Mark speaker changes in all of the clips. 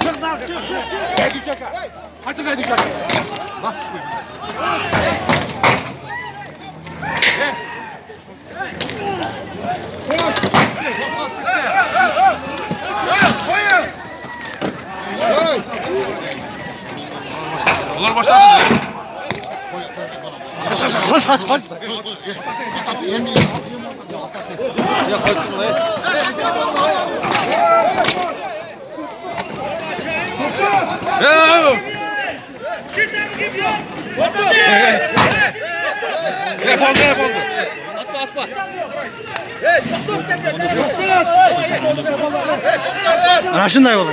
Speaker 1: Çık lan çık. Hadi şaka. Hadi şaka. Bak.
Speaker 2: Olur başladı.
Speaker 1: Kaç.
Speaker 2: Ya kaçtın lan. Hep oldu.
Speaker 3: Atma.
Speaker 1: Anaşın da yolu.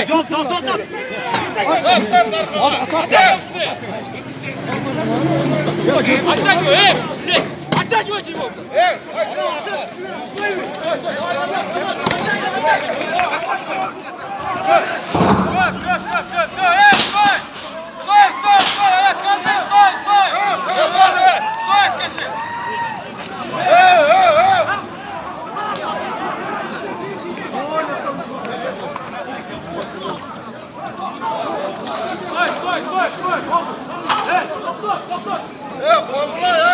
Speaker 1: Tut.
Speaker 3: Оттягивай его!
Speaker 2: Korkma ya.